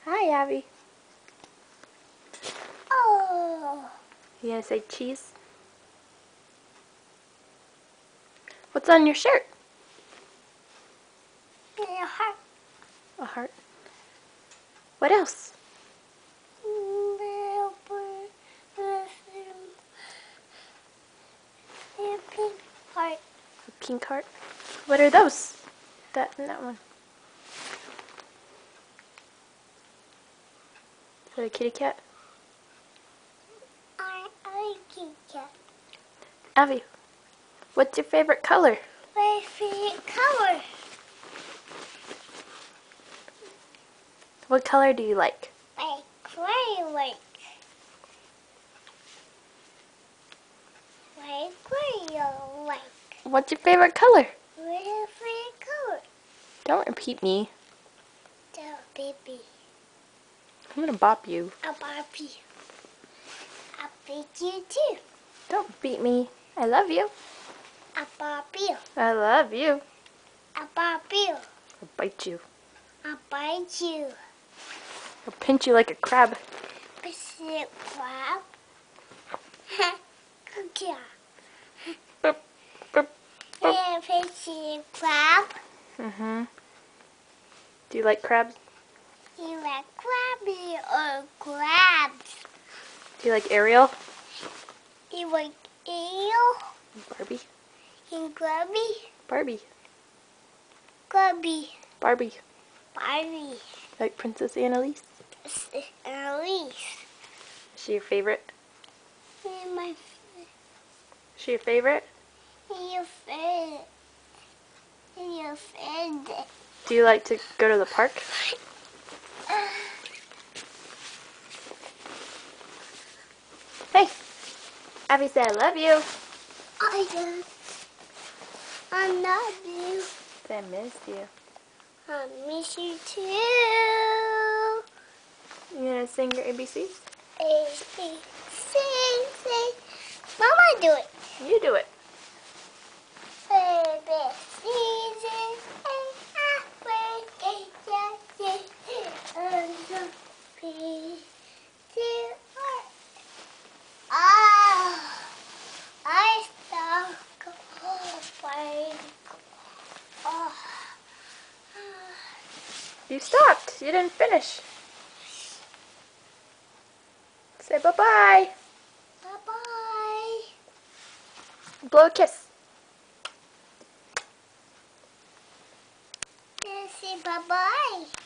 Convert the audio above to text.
Hi, Abby. Oh. You gonna say cheese? What's on your shirt? A heart. A heart. What else? A pink heart. A pink heart. What are those? That and that one. Is that a kitty cat? I like it. Abby, what's your favorite color? My favorite color. What color do you like? My gray like. My gray like. What's your favorite color? My favorite color. Don't repeat me. The baby. I'm gonna bop you. A Barbie. I beat you too. Don't beat me. I love you. A Barbie. I love you. A Barbie. I'll bite you. I bite you. I'll pinch you like a crab. Biscuit crab. Cookie. Boop, boop, boop. Fishy crab. Mm-hmm. Do you like crabs? You like crabby or crabs? Do you like Ariel? You like eel Barbie? and grubby? Barbie. Grubby. Barbie. Barbie. Like Princess Annalise? Elise. Is she your favorite? And my Is she your favorite? your friend. And your friend. Do you like to go to the park? Hey! Abby said I love you. I love you. I missed you. I miss you too. You gonna sing your ABCs? A, B, C, C. Mama, do it. You do it. A, B, C, D, E, F, G, H, I, J, P, Q, R. Ah, I stuck. Oh. You stopped. You didn't finish. Say bye-bye. Bye-bye. Blow a kiss. Say bye-bye.